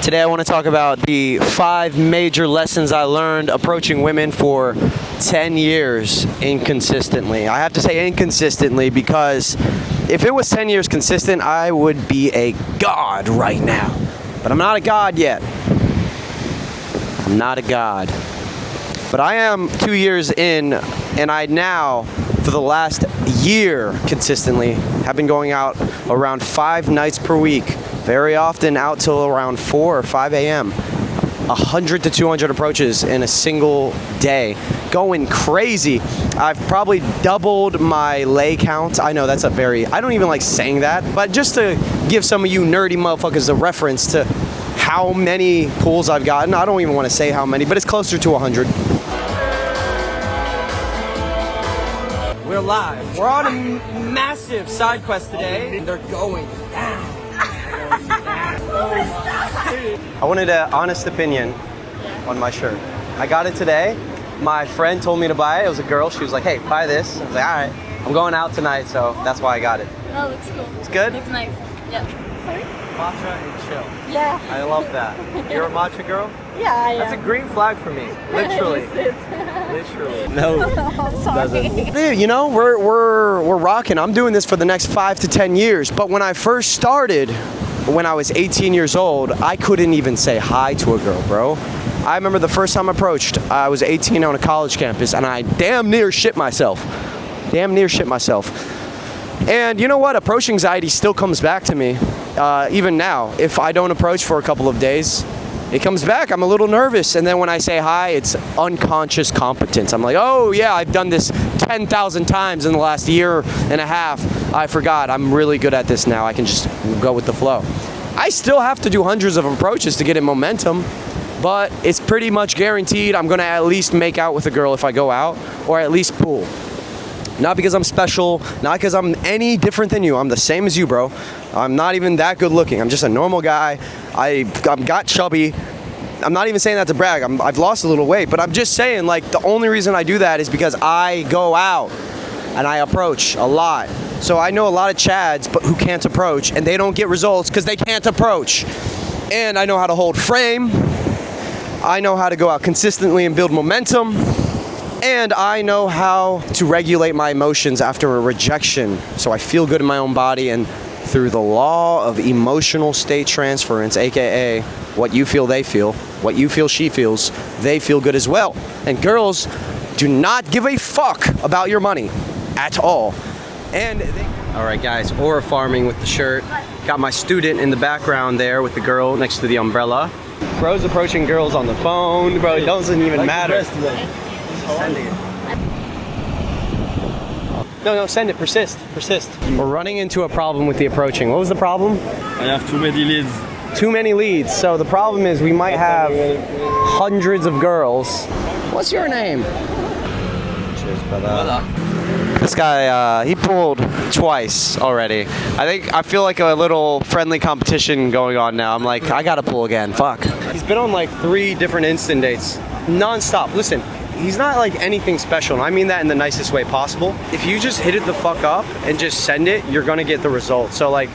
Today I want to talk about the 5 major lessons I learned approaching women for 10 years inconsistently. I have to say inconsistently because if it was 10 years consistent, I would be a god right now. But I'm not a god yet. I'm not a god. But I am 2 years in, and I now, for the last year consistently, have been going out around 5 nights per week. Very often out till around 4 or 5 a.m. 100 to 200 approaches in a single day. Going crazy. I've probably doubled my lay count. I know that's a very, I don't even like saying that, but just to give some of you nerdy motherfuckers a reference to how many pulls I've gotten. I don't even want to say how many, but it's closer to 100. We're live. We're on a massive side quest today. And they're going down. I wanted an honest opinion on my shirt. I got it today. My friend told me to buy it. It was a girl. She was like, hey, buy this. I was like, all right. I'm going out tonight, so that's why I got it. Oh, looks cool. It's good? Looks nice. Yeah. Sorry? Matcha and chill. Yeah. I love that. You're a matcha girl? Yeah, I am. That's a green flag for me. Literally. Literally. No. I'm sorry. Dude, you know, we're rocking. I'm doing this for the next 5 to 10 years. But when I first started, when I was 18 years old, I couldn't even say hi to a girl, bro. I remember the first time I approached, I was 18 on a college campus, and I damn near shit myself. And you know what? Approach anxiety still comes back to me, even now. If I don't approach for a couple of days, it comes back. I'm a little nervous. And then when I say hi, it's unconscious competence. I'm like, oh yeah, I've done this 10,000 times in the last year and a half. I forgot. I'm really good at this now. I can just go with the flow. I still have to do hundreds of approaches to get in momentum, but it's pretty much guaranteed I'm gonna at least make out with a girl if I go out, or at least pool. Not because I'm special, not because I'm any different than you. I'm the same as you, bro. I'm not even that good looking. I'm just a normal guy. I'm got chubby. I'm not even saying that to brag. I've lost a little weight, but I'm just saying, like, the only reason I do that is because I go out and I approach a lot. So I know a lot of chads but who can't approach, and they don't get results because they can't approach. And I know how to hold frame. I know how to go out consistently and build momentum. And I know how to regulate my emotions after a rejection, so I feel good in my own body. And through the law of emotional state transference, aka what you feel they feel, what you feel she feels, they feel good as well. And girls do not give a fuck about your money at all. And all right, guys, aura farming with the shirt. Got my student in the background there with the girl next to the umbrella. Bro's approaching girls on the phone, bro. It doesn't even matter. Sending it. No, send it. Persist. We're running into a problem with the approaching. What was the problem? I have too many leads. Too many leads. So the problem is we might have hundreds of girls. What's your name? Cheers, brother. This guy, he pulled twice already. I feel like a little friendly competition going on now. I'm like, I gotta pull again. Fuck. He's been on like 3 different instant dates, non-stop. Listen. He's not like anything special, and I mean that in the nicest way possible. If you just hit it the fuck up and just send it, you're gonna get the result. So like,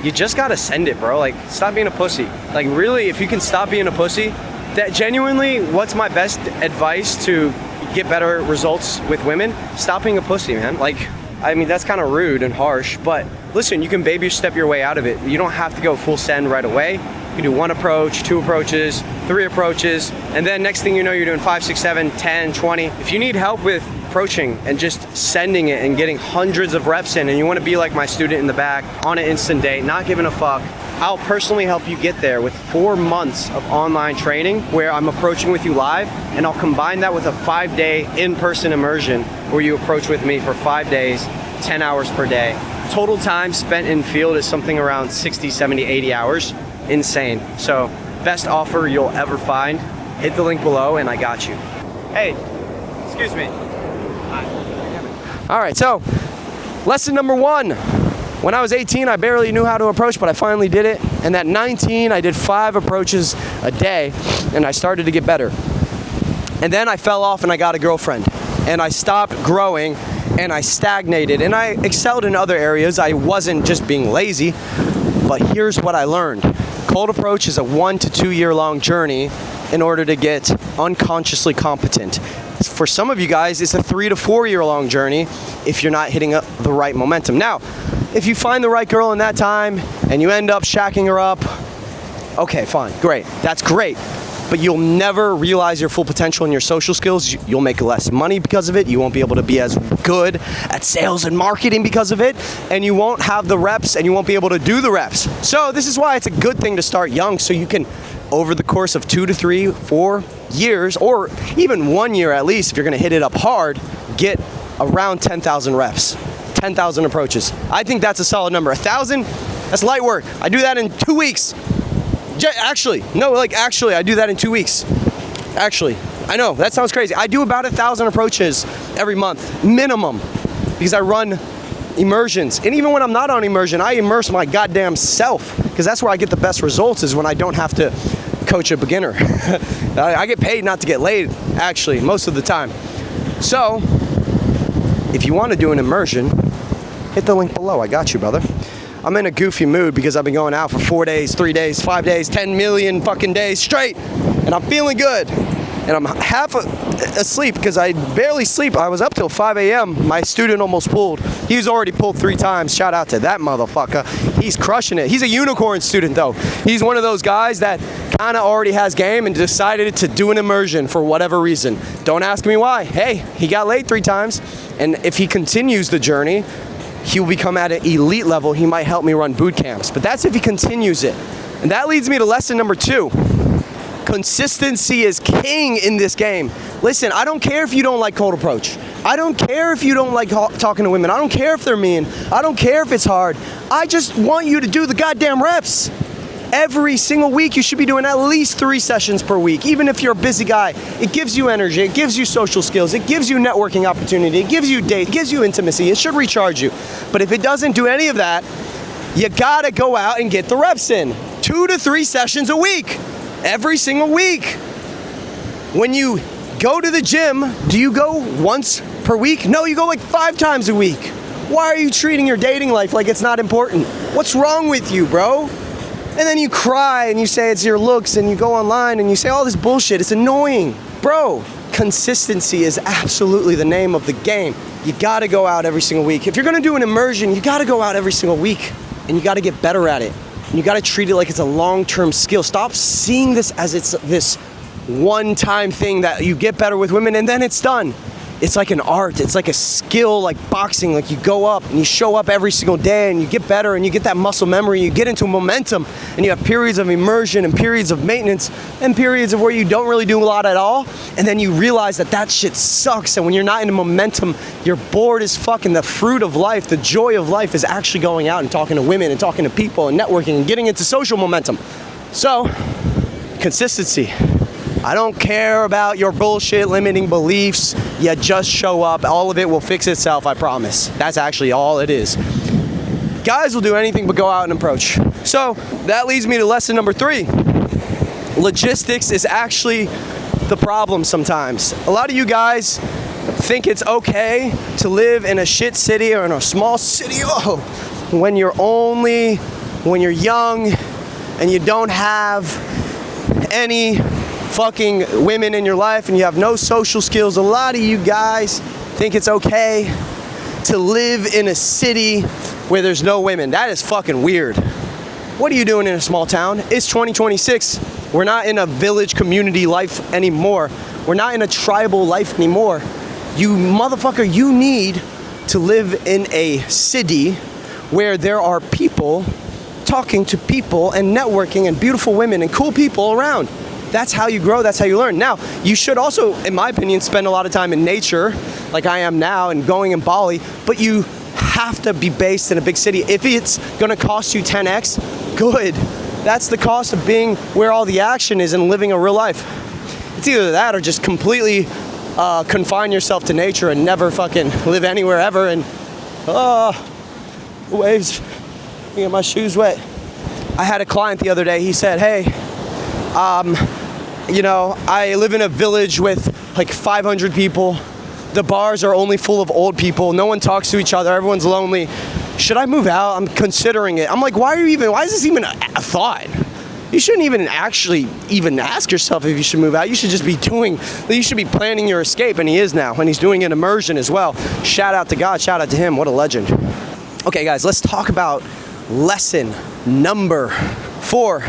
you just gotta send it, bro. Like, stop being a pussy. Like, really, if you can stop being a pussy, that genuinely, what's my best advice to get better results with women? Stop being a pussy, man. Like, I mean, that's kind of rude and harsh, but listen, you can baby step your way out of it. You don't have to go full send right away. You do 1 approach, 2 approaches, 3 approaches, and then next thing you know, you're doing 5, 6, 7, 10, 20. If you need help with approaching and just sending it and getting hundreds of reps in, and you want to be like my student in the back on an instant date, not giving a fuck, I'll personally help you get there with 4 months of online training where I'm approaching with you live, and I'll combine that with a 5-day in-person immersion where you approach with me for 5 days, 10 hours per day. Total time spent in field is something around 60, 70, 80 hours. Insane. So, best offer you'll ever find. Hit the link below and I got you. Hey, excuse me. Hi. All right, so lesson number 1. When I was 18, I barely knew how to approach, but I finally did it. And at 19, I did 5 approaches a day, and I started to get better. And then I fell off and I got a girlfriend. And I stopped growing and I stagnated. And I excelled in other areas. I wasn't just being lazy, but here's what I learned. Cold approach is a 1 to 2 year long journey in order to get unconsciously competent. For some of you guys, it's a 3 to 4 year long journey if you're not hitting the right momentum. Now, if you find the right girl in that time and you end up shacking her up, okay, fine, great, that's great. But you'll never realize your full potential in your social skills. You'll make less money because of it. You won't be able to be as good at sales and marketing because of it. And you won't have the reps and you won't be able to do the reps. So this is why it's a good thing to start young, so you can, over the course of 2 to 3, 4 years, or even 1 year at least, if you're gonna hit it up hard, get around 10,000 reps, 10,000 approaches. I think that's a solid number. 1,000, that's light work. I do that in 2 weeks. Actually, I do that in 2 weeks. Actually, I know, that sounds crazy. I do about 1,000 approaches every month, minimum, because I run immersions. And even when I'm not on immersion, I immerse my goddamn self, because that's where I get the best results, is when I don't have to coach a beginner. I get paid not to get laid, actually, most of the time. So, if you want to do an immersion, hit the link below. I got you, brother. I'm in a goofy mood because I've been going out for 4 days, 3 days, 5 days, 10 million fucking days straight, and I'm feeling good. And I'm half asleep because I barely sleep. I was up till 5 a.m. My student almost pulled. He's already pulled 3 times. Shout out to that motherfucker. He's crushing it. He's a unicorn student though. He's one of those guys that kind of already has game and decided to do an immersion for whatever reason. Don't ask me why. Hey, he got laid 3 times, and if he continues the journey, he will become at an elite level. He might help me run boot camps, but that's if he continues it. And that leads me to lesson number 2. Consistency is king in this game. Listen, I don't care if you don't like cold approach. I don't care if you don't like talking to women. I don't care if they're mean. I don't care if it's hard. I just want you to do the goddamn reps. Every single week, you should be doing at least 3 sessions per week. Even if you're a busy guy, it gives you energy, it gives you social skills, it gives you networking opportunity, it gives you dates, it gives you intimacy, it should recharge you. But if it doesn't do any of that, you gotta go out and get the reps in. 2 to 3 sessions a week, every single week. When you go to the gym, do you go once per week? No, you go like 5 times a week. Why are you treating your dating life like it's not important? What's wrong with you, bro? And then you cry and you say it's your looks, and you go online and you say all this bullshit. It's annoying. Bro, consistency is absolutely the name of the game. You gotta go out every single week. If you're gonna do an immersion, you gotta go out every single week, and you gotta get better at it. And you gotta treat it like it's a long-term skill. Stop seeing this as it's this one-time thing that you get better with women and then it's done. It's like an art, it's like a skill, like boxing. Like you go up and you show up every single day and you get better and you get that muscle memory, you get into momentum, and you have periods of immersion and periods of maintenance and periods of where you don't really do a lot at all, and then you realize that that shit sucks, and when you're not in momentum, you're bored as fuck, and the fruit of life, the joy of life is actually going out and talking to women and talking to people and networking and getting into social momentum. So, consistency. I don't care about your bullshit limiting beliefs. You just show up. All of it will fix itself, I promise. That's actually all it is. Guys will do anything but go out and approach. So that leads me to lesson number 3. Logistics is actually the problem sometimes. A lot of you guys think it's okay to live in a shit city or in a small city when you're young and you don't have any fucking women in your life and you have no social skills. A lot of you guys think it's okay to live in a city where there's no women. That is fucking weird. What are you doing in a small town? It's 2026. We're not in a village community life anymore. We're not in a tribal life anymore. You motherfucker, you need to live in a city where there are people talking to people and networking and beautiful women and cool people around. That's how you grow, that's how you learn. Now, you should also, in my opinion, spend a lot of time in nature, like I am now, and going in Bali, but you have to be based in a big city. If it's gonna cost you 10x, good. That's the cost of being where all the action is and living a real life. It's either that or just completely confine yourself to nature and never fucking live anywhere ever, and the waves, get my shoes wet. I had a client the other day, he said, hey, I live in a village with like 500 people. The bars are only full of old people. No one talks to each other. Everyone's lonely. Should I move out? I'm considering it. I'm like, why is this even a thought? you shouldn't even actually ask yourself if you should move out. You should just be planning your escape, and he is now, and he's doing an immersion as well. Shout out to God, shout out to him, what a legend. Okay guys, let's talk about lesson number 4.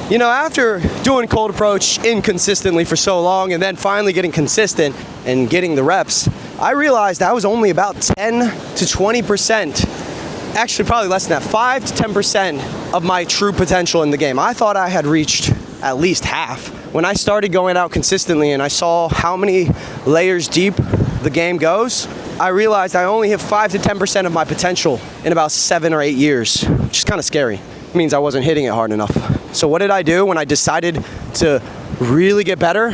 You know, after doing cold approach inconsistently for so long and then finally getting consistent and getting the reps, I realized I was only about 10 to 20%, actually probably less than that, 5 to 10% of my true potential in the game. I thought I had reached at least half. When I started going out consistently and I saw how many layers deep the game goes, I realized I only have 5 to 10% of my potential in about 7 or 8 years, which is kind of scary. It means I wasn't hitting it hard enough. So what did I do when I decided to really get better?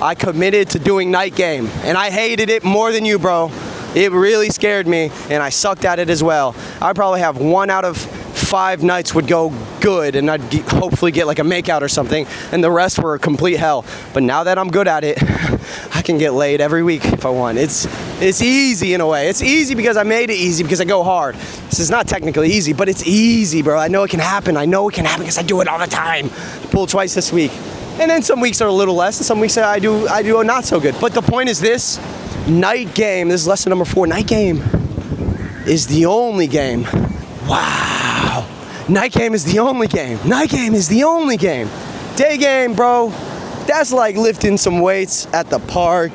I committed to doing night game, and I hated it more than you, bro. It really scared me, and I sucked at it as well. I probably have 1 out of 5 nights would go good, and I'd hopefully get like a makeout or something, and the rest were a complete hell. But now that I'm good at it, I can get laid every week if I want. It's easy in a way. It's easy because I made it easy because I go hard. This is not technically easy, but it's easy, bro. I know it can happen. I know it can happen because I do it all the time. I pulled twice this week. And then some weeks are a little less, and some weeks I do not so good. But the point is this, night game, this is lesson number 4, night game is the only game. Wow. Night game is the only game. Night game is the only game. Day game, bro, that's like lifting some weights at the park.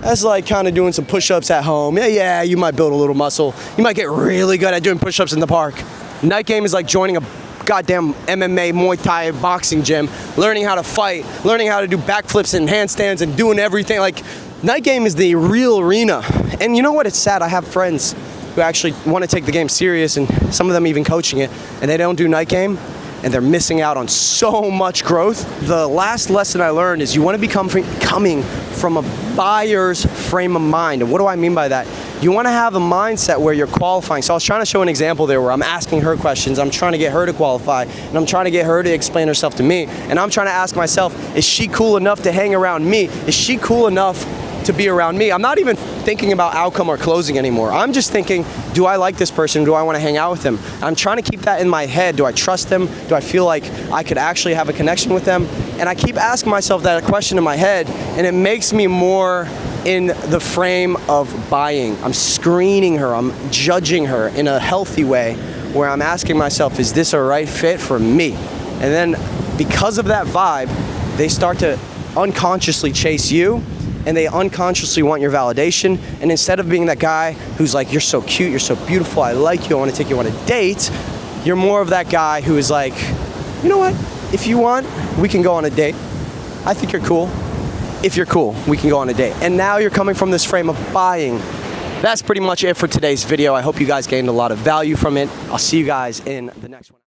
That's like kind of doing some push-ups at home. Yeah, you might build a little muscle. You might get really good at doing push-ups in the park. Night game is like joining a goddamn MMA, Muay Thai, boxing gym, learning how to fight, learning how to do backflips and handstands and doing everything. Like, night game is the real arena. And you know what? It's sad. I have friends who actually want to take the game serious, and some of them even coaching it, and they don't do night game, and they're missing out on so much growth. The last lesson I learned is you want to be coming from a buyer's frame of mind. And what do I mean by that? You want to have a mindset where you're qualifying. So I was trying to show an example there where I'm asking her questions, I'm trying to get her to qualify, and I'm trying to get her to explain herself to me, and I'm trying to ask myself, is she cool enough to hang around me? Is she cool enough to be around me? I'm not even thinking about outcome or closing anymore. I'm just thinking, do I like this person? Do I want to hang out with them? I'm trying to keep that in my head. Do I trust them? Do I feel like I could actually have a connection with them? And I keep asking myself that question in my head, and it makes me more in the frame of buying. I'm screening her, I'm judging her in a healthy way where I'm asking myself, is this a right fit for me? And then because of that vibe, they start to unconsciously chase you, and they unconsciously want your validation. And instead of being that guy who's like, you're so cute, you're so beautiful, I like you, I want to take you on a date, you're more of that guy who is like, you know what, if you want, we can go on a date. I think you're cool. If you're cool, we can go on a date. And now you're coming from this frame of buying. That's pretty much it for today's video. I hope you guys gained a lot of value from it. I'll see you guys in the next one.